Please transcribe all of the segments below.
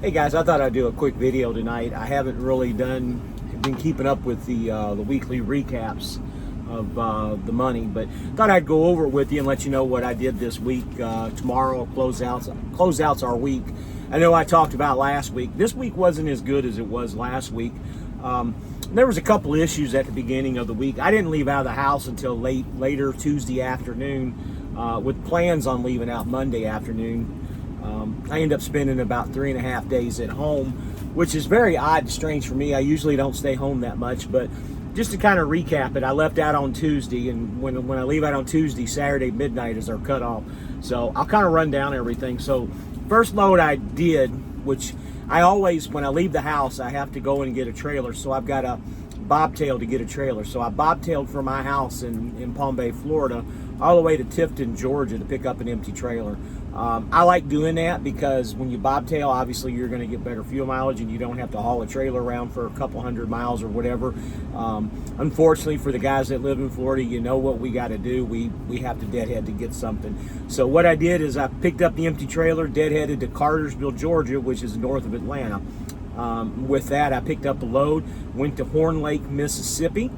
Hey guys, I thought I'd do a quick video tonight. I haven't really been keeping up with the weekly recaps of the money, but thought I'd go over it with you and let you know what I did this week. Tomorrow closeouts our week. I know I talked about last week. This week wasn't as good as it was last week. There was a couple issues at the beginning of the week. I didn't leave out of the house until later Tuesday afternoon, with plans on leaving out Monday afternoon. I ended up spending about 3.5 days at home, which is very odd and strange for me. I usually don't stay home that much, but just to kind of recap it, I left out on Tuesday, and when I leave out on Tuesday, Saturday midnight is our cutoff. So I'll kind of run down everything. So first load I did, which I always, when I leave the house, I have to go and get a trailer. So I've got a bobtail to get a trailer. So I bobtailed from my house in Palm Bay, Florida, all the way to Tifton, Georgia to pick up an empty trailer. I like doing that because when you bobtail, obviously you're going to get better fuel mileage and you don't have to haul a trailer around for a couple hundred miles or whatever. Unfortunately for the guys that live in Florida, you know what we got to do. We have to deadhead to get something. So what I did is I picked up the empty trailer, deadheaded to Cartersville, Georgia, which is north of Atlanta. With that, I picked up a load, went to Horn Lake, Mississippi,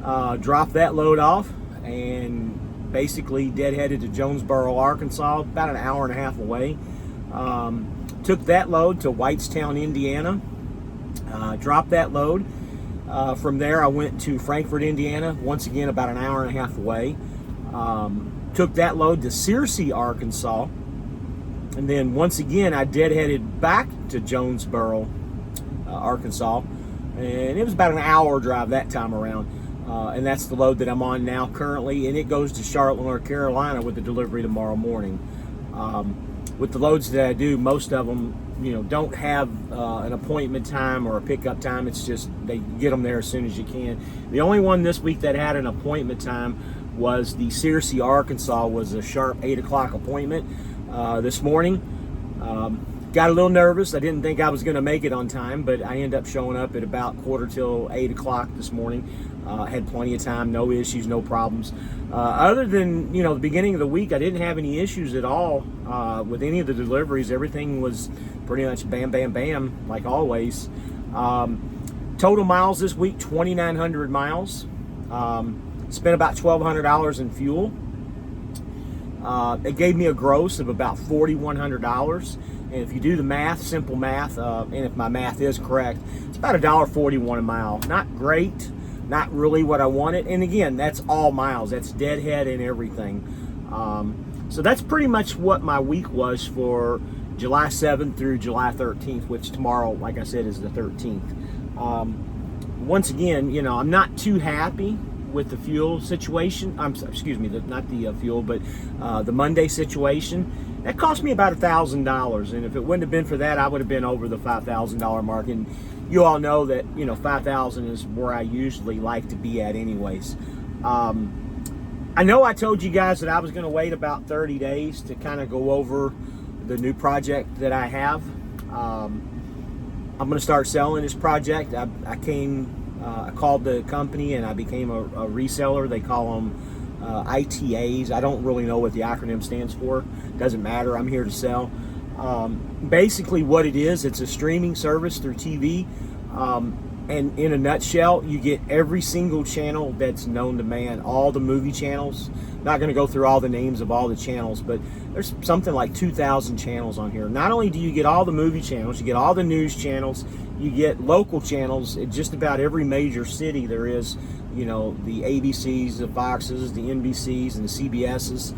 dropped that load off, and basically deadheaded to Jonesboro, Arkansas, about an hour and a half away. Took that load to Whitestown, Indiana, dropped that load. From there, I went to Frankfort, Indiana, once again about an hour and a half away. Took that load to Searcy, Arkansas, and then once again I deadheaded back to Jonesboro, Arkansas, and it was about an hour drive that time around. And that's the load that I'm on now currently, and it goes to Charlotte, North Carolina with the delivery tomorrow morning. With the loads that I do, most of them, don't have an appointment time or a pickup time. It's just they get them there as soon as you can. The only one this week that had an appointment time was the Searcy, Arkansas, was a sharp 8 o'clock appointment this morning. Got a little nervous. I didn't think I was going to make it on time, but I ended up showing up at about 8:15 o'clock this morning. Had plenty of time, no issues, no problems. Other than, the beginning of the week, I didn't have any issues at all with any of the deliveries. Everything was pretty much bam, bam, bam, like always. Total miles this week, 2,900 miles. Spent about $1,200 in fuel. It gave me a gross of about $4,100. And if you do the math, simple math, and if my math is correct, it's about $1.41 a mile. Not great, not really what I wanted. And again, that's all miles. That's deadhead and everything. So that's pretty much what my week was for July 7th through July 13th, which tomorrow, like I said, is the 13th. Once again, I'm not too happy with the fuel situation. Excuse me, not the fuel, but the Monday situation. That cost me about $1,000, and if it wouldn't have been for that, I would have been over the $5,000 mark. And you all know that $5,000 is where I usually like to be at, anyways. I know I told you guys that I was going to wait about 30 days to kind of go over the new project that I have. I'm going to start selling this project. I called the company and I became a reseller. They call them ITAs. I don't really know what the acronym stands for. Doesn't matter. I'm here to sell. Basically what it is, it's a streaming service through TV. And in a nutshell, you get every single channel that's known to man, all the movie channels. Not going to go through all the names of all the channels, but there's something like 2,000 channels on here. Not only do you get all the movie channels, you get all the news channels, you get local channels in just about every major city there is, the ABCs, the Foxes, the NBCs, and the CBSs.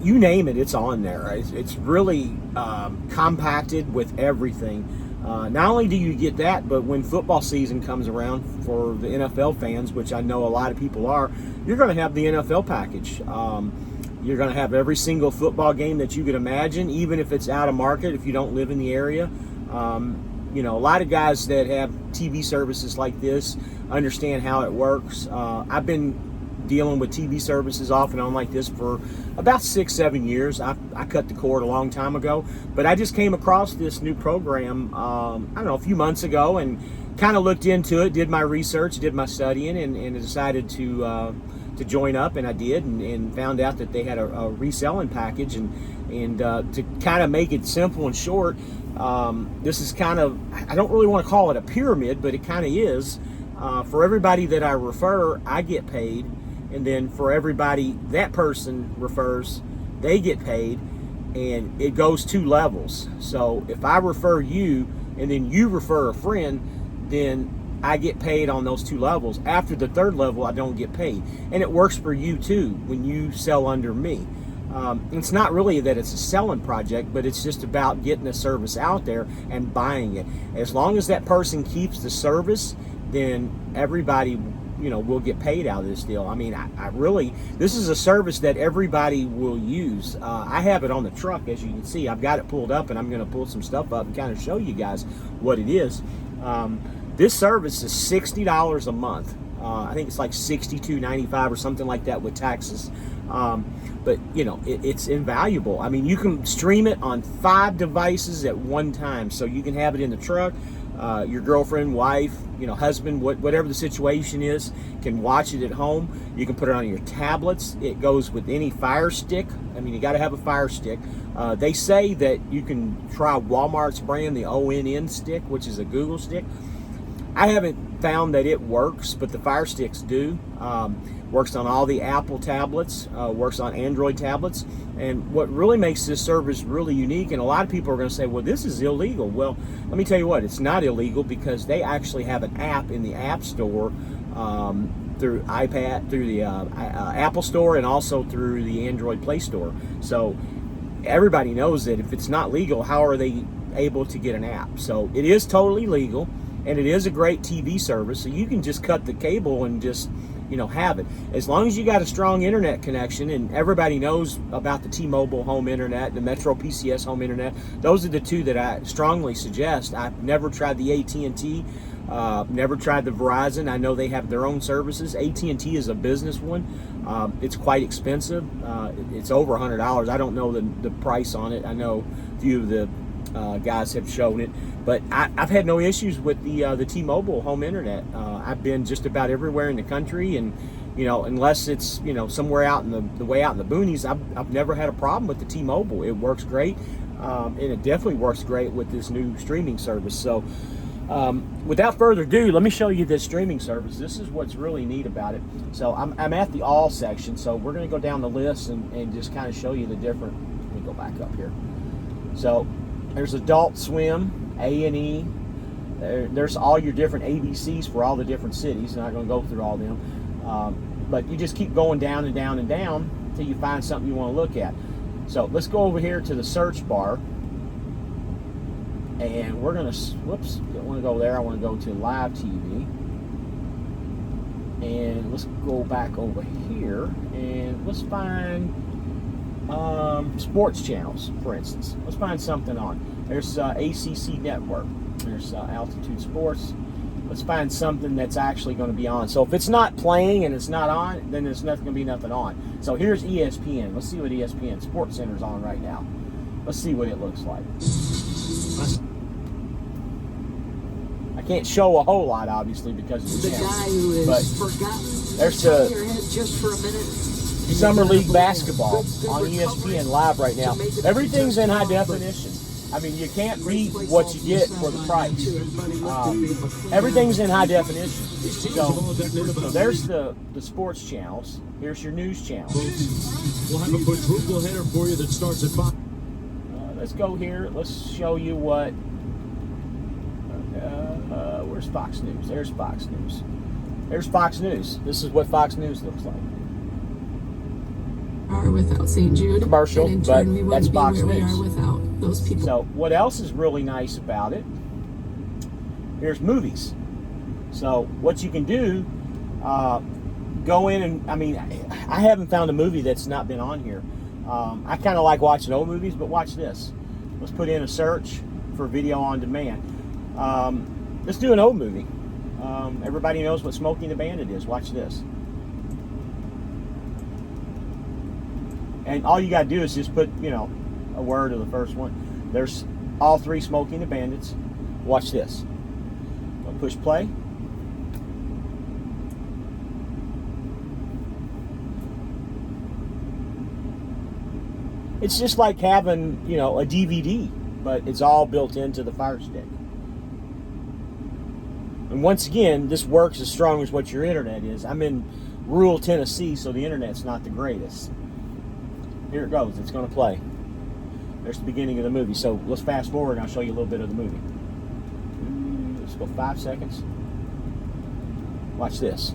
You name it, it's on there. It's really compacted with everything. Not only do you get that, but when football season comes around for the NFL fans, which I know a lot of people are, you're going to have the NFL package. You're going to have every single football game that you could imagine, even if it's out of market, if you don't live in the area. A lot of guys that have TV services like this understand how it works. I've been dealing with TV services off and on like this for about 6-7 years. I cut the cord a long time ago, but I just came across this new program, a few months ago, and kind of looked into it, did my research, did my studying, and decided to to join up, and I did, and found out that they had a reselling package. And to kind of make it simple and short, this is kind of, I don't really want to call it a pyramid, but it kind of is. For everybody that I refer, I get paid, and then for everybody that person refers, they get paid, and it goes 2 levels. So if I refer you and then you refer a friend, then I get paid on those 2 levels. After the 3rd level, I don't get paid. And it works for you too when you sell under me. It's not really that it's a selling project, but it's just about getting the service out there and buying it. As long as that person keeps the service, then everybody, will get paid out of this deal. I mean, I really, this is a service that everybody will use. I have it on the truck, as you can see. I've got it pulled up, and I'm going to pull some stuff up and kind of show you guys what it is. This service is $60 a month. I think it's like $62.95 or something like that with taxes. But it's invaluable. I mean, you can stream it on 5 devices at one time, so you can have it in the truck. Your girlfriend, wife, husband, whatever the situation is, can watch it at home. You can put it on your tablets. It goes with any Fire Stick. I mean, you got to have a Fire Stick. They say that you can try Walmart's brand, the ONN stick, which is a Google stick. I haven't found that it works, but the Fire Sticks do. Works on all the Apple tablets, works on Android tablets. And what really makes this service really unique, and a lot of people are going to say, well, this is illegal. Well, let me tell you what, it's not illegal, because they actually have an app in the App Store through iPad, through the Apple Store, and also through the Android Play Store. So everybody knows that if it's not legal, how are they able to get an app? So it is totally legal, and it is a great TV service. So you can just cut the cable and just have it. As long as you got a strong internet connection, and everybody knows about the T-Mobile home internet, the Metro PCS home internet. Those are the 2 that I strongly suggest. I've never tried the AT&T, never tried the Verizon. I know they have their own services. AT&T is a business one. It's quite expensive. It's over $100. I don't know the price on it. I know a few of the guys have shown it, but I've had no issues with the T-Mobile home internet. I've been just about everywhere in the country, and unless it's somewhere out in the way out in the boonies, I've never had a problem with the T-Mobile. It works great, and it definitely works great with this new streaming service. So without further ado, let me show you this streaming service. This is what's really neat about it. So I'm at the all section, so we're going to go down the list and just kind of show you the different. Let me go back up here. So there's Adult Swim, A&E. There's all your different ABCs for all the different cities. I'm not going to go through all of them. But you just keep going down and down and down until you find something you want to look at. So let's go over here to the search bar. And we're going to, whoops, don't want to go there. I want to go to live TV. And let's go back over here. And let's find sports channels, for instance. Let's find something on. There's ACC Network. There's Altitude Sports. Let's find something that's actually going to be on. So if it's not playing and it's not on, then there's nothing going to be nothing on. So here's ESPN. Let's see what ESPN Sports Center's on right now. Let's see what it looks like. I can't show a whole lot, obviously, because of the guy who is forgotten. There's the just for a minute. Summer League basketball on ESPN live right now. Everything's in high definition. I mean, you can't beat what you get for the price. Everything's in high definition. So there's the sports channels. Here's your news channels. We'll have a quadruple header for you that starts at 5. Let's go here. Let's show you what. Where's Fox News? There's Fox News. There's Fox News. This is what Fox News looks like. Are without St. Jude. Commercial, and in but turn, we that's wouldn't be Fox where News. We are without those people. So what else is really nice about it? Here's movies. So what you can do, go in and, I mean, I haven't found a movie that's not been on here. I kind of like watching old movies, but watch this. Let's put in a search for video on demand. Let's do an old movie. Everybody knows what Smokey and the Bandit is. Watch this. And all you got to do is just put, a word of the first one. There's all 3 Smokey and the Bandits. Watch this. I'll push play. It's just like having, you know, a DVD, but it's all built into the Fire Stick. And once again, this works as strong as what your internet is. I'm in rural Tennessee, so the internet's not the greatest. Here it goes. It's going to play. There's the beginning of the movie. So let's fast forward and I'll show you a little bit of the movie. Let's go 5 seconds. Watch this.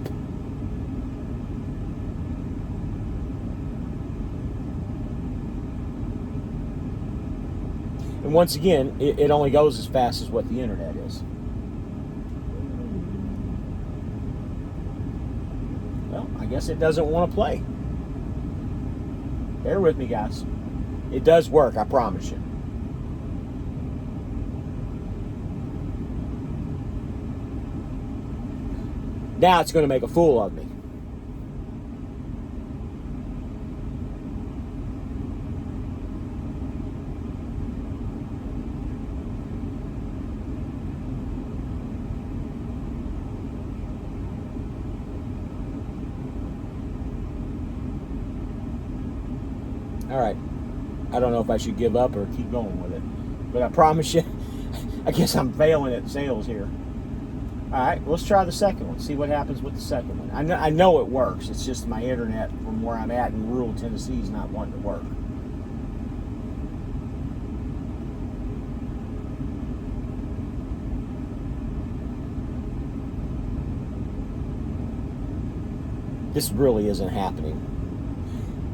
And once again, it only goes as fast as what the internet is. Well, I guess it doesn't want to play. Bear with me, guys. It does work, I promise you. Now it's going to make a fool of me. All right. I don't know if I should give up or keep going with it. But I promise you, I guess I'm failing at sales here. All right, let's try the second one. See what happens with the second one. I know it works. It's just my internet from where I'm at in rural Tennessee is not wanting to work. This really isn't happening.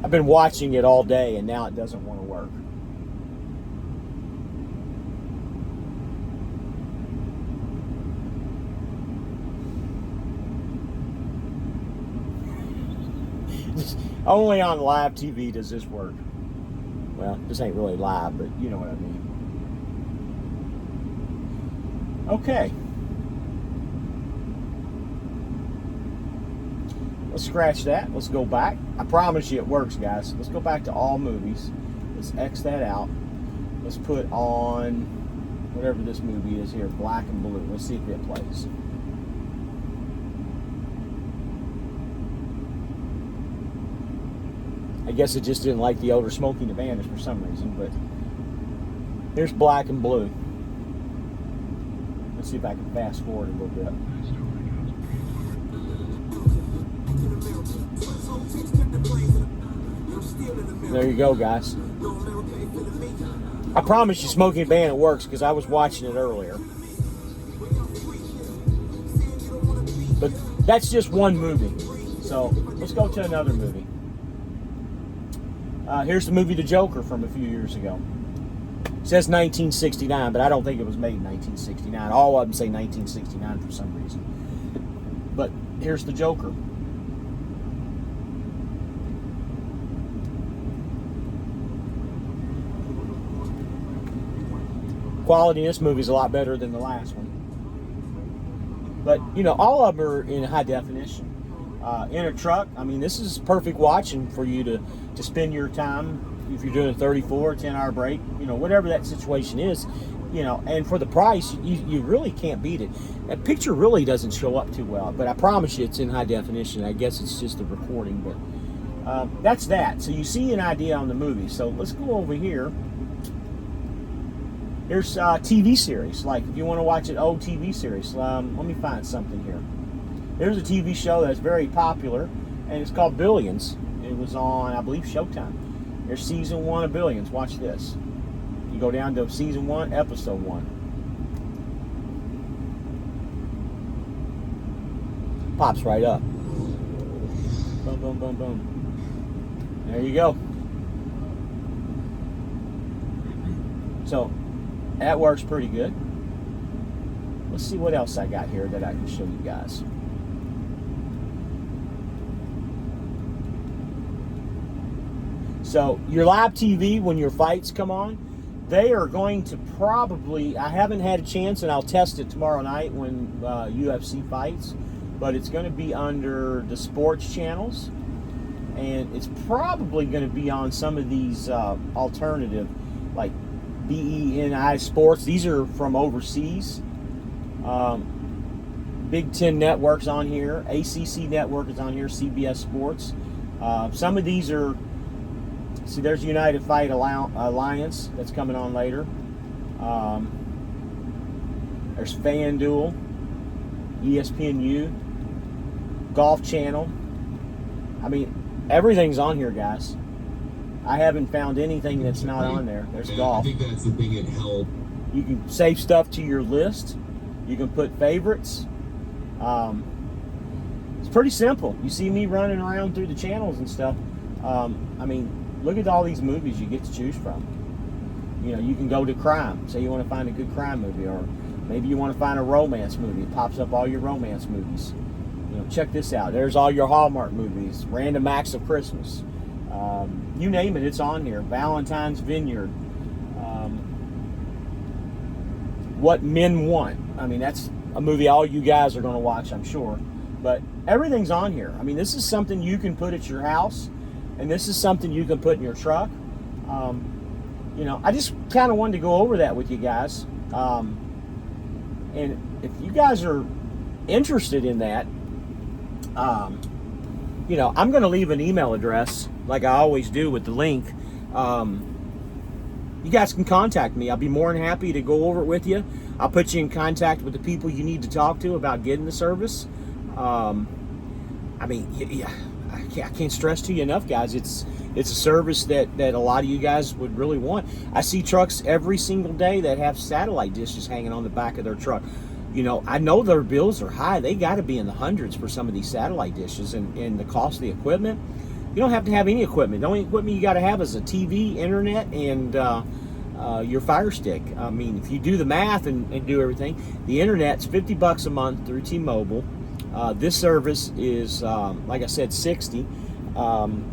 I've been watching it all day and now it doesn't want to work. Only on live TV does this work. Well, this ain't really live, but you know what I mean. Okay. Let's scratch that. Let's go back. I promise you it works, guys. Let's go back to all movies. Let's X that out. Let's put on whatever this movie is here, black and blue. Let's see if it plays. I guess it just didn't like the odor smoking the bandage for some reason, but here's black and blue. Let's see if I can fast forward a little bit. There you go, guys. I promise you Smoking the Bandit works because I was watching it earlier. But that's just one movie. So let's go to another movie. Here's the movie The Joker from a few years ago. It says 1969, but I don't think it was made in 1969. All of them say 1969 for some reason. But here's The Joker. Quality in this movie is a lot better than the last one. But, you know, all of them are in high definition. In a truck, I mean, this is perfect watching for you to spend your time if you're doing a 34, 10-hour break, you know, whatever that situation is, you know, and for the price, you really can't beat it. That picture really doesn't show up too well, but I promise you it's in high definition. I guess it's just the recording, but that's that. So you see an idea on the movie. So let's go over here. Here's TV series. Like if you want to watch an old TV series, let me find something here. There's a TV show that's very popular, and it's called Billions. It was on, I believe, Showtime. There's season 1 of Billions. Watch this. You go down to season 1, episode 1. Pops right up. Boom, boom, boom, boom. There you go. So that works pretty good. Let's see what else I got here that I can show you guys. So your live TV, when your fights come on, they are going to probably, I haven't had a chance, and I'll test it tomorrow night when UFC fights, but it's going to be under the sports channels, and it's probably going to be on some of these alternative, like BENI Sports. These are from overseas. Big Ten Network's on here. ACC Network is on here. CBS Sports. Some of these are See, there's United Fight Alliance that's coming on later. There's FanDuel, ESPNU, Golf Channel. I mean, everything's on here, guys. I haven't found anything that's not on there. There's golf. I think that's the thing it helped. You can save stuff to your list. You can put favorites. It's pretty simple. You see me running around through the channels and stuff. I mean, look at all these movies you get to choose from. You know, you can go to crime. Say you want to find a good crime movie, or maybe you want to find a romance movie. It pops up all your romance movies. You know, check this out. There's all your Hallmark movies, Random Acts of Christmas. You name it, it's on here. Valentine's Vineyard. What Men Want. I mean, that's a movie all you guys are going to watch, I'm sure. But everything's on here. I mean, this is something you can put at your house, and this is something you can put in your truck. You know, I just kind of wanted to go over that with you guys. And if you guys are interested in that, you know, I'm going to leave an email address like I always do with the link. You guys can contact me. I'll be more than happy to go over it with you. I'll put you in contact with the people you need to talk to about getting the service. I mean, yeah, I can't stress to you enough, guys. It's a service that a lot of you guys would really want. I see trucks every single day that have satellite dishes hanging on the back of their truck. You know, I know their bills are high. They got to be in the hundreds for some of these satellite dishes, and the cost of the equipment. You don't have to have any equipment. The only equipment you got to have is a TV, internet, and your Fire Stick. I mean, if you do the math and do everything, the internet's $50 a month through T-Mobile. This service is, like I said, $60.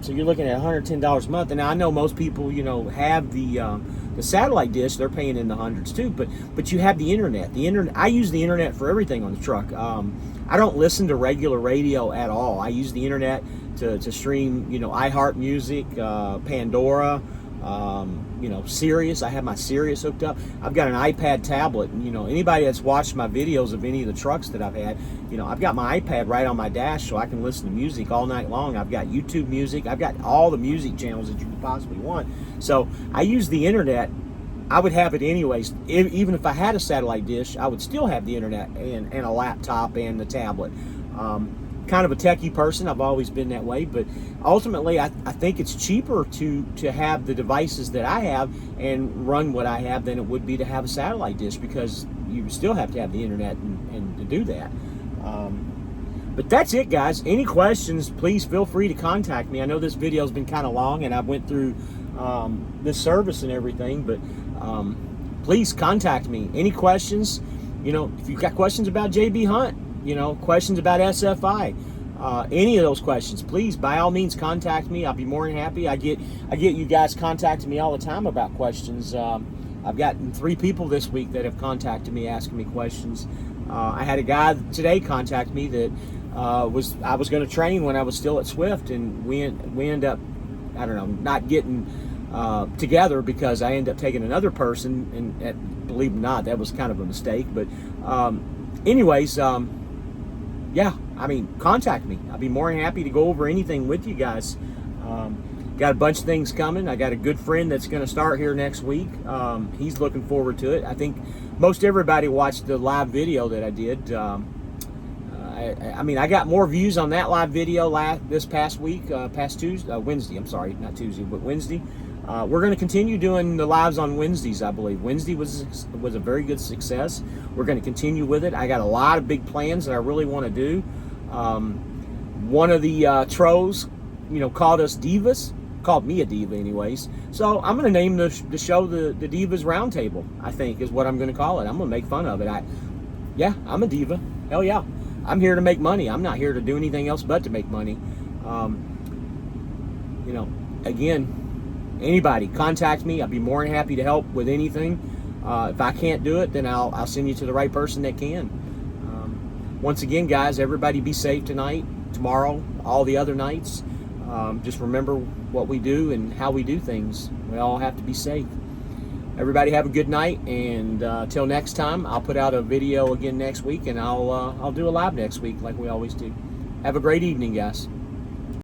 So you're looking at $110 a month. And I know most people, you know, have the satellite dish. They're paying in the hundreds too. But you have the internet. I use the internet for everything on the truck. I don't listen to regular radio at all. I use the internet to stream, you know, iHeart Music, Pandora, you know, Sirius. I have my Sirius hooked up. I've got an iPad tablet, and, you know, anybody that's watched my videos of any of the trucks that I've had, you know, I've got my iPad right on my dash so I can listen to music all night long. I've got YouTube music. I've got all the music channels that you could possibly want. So I use the internet. I would have it anyways. Even if I had a satellite dish, I would still have the internet and a laptop and the tablet. Kind of a techie person. I've always been that way, but ultimately I think it's cheaper to have the devices that I have and run what I have than it would be to have a satellite dish, because you still have to have the internet and to do that. But that's it, guys. Any questions, please feel free to contact me. I know this video has been kind of long and I went through this service and everything, but please contact me. Any questions, you know, if you've got questions about JB Hunt, you know, questions about SFI, any of those questions, please, by all means, contact me. I'll be more than happy. I get you guys contacting me all the time about questions. I've gotten 3 people this week that have contacted me asking me questions. I had a guy today contact me that I was going to train when I was still at Swift, and we end up, I don't know, not getting together because I ended up taking another person, and believe it or not, that was kind of a mistake. But anyways, yeah, I mean, contact me. I'll be more than happy to go over anything with you guys. Got a bunch of things coming. I got a good friend that's going to start here next week. He's looking forward to it. I think most everybody watched the live video that I did. I mean, I got more views on that live video this past week, Wednesday. I'm sorry, not Tuesday, but Wednesday. We're going to continue doing the lives on Wednesdays, I believe. Wednesday was a very good success. We're going to continue with it. I got a lot of big plans that I really want to do. One of the trolls, you know, called us divas. Called me a diva anyways. So I'm going to name the show the Divas Roundtable, I think is what I'm going to call it. I'm going to make fun of it. Yeah, I'm a diva. Hell yeah. I'm here to make money. I'm not here to do anything else but to make money. You know, again, anybody contact me. I'll be more than happy to help with anything. If I can't do it, then I'll send you to the right person that can. Once again, guys, everybody be safe tonight, tomorrow, all the other nights. Just remember what we do and how we do things. We all have to be safe. Everybody have a good night, and till next time, I'll put out a video again next week, and I'll do a live next week like we always do. Have a great evening, guys.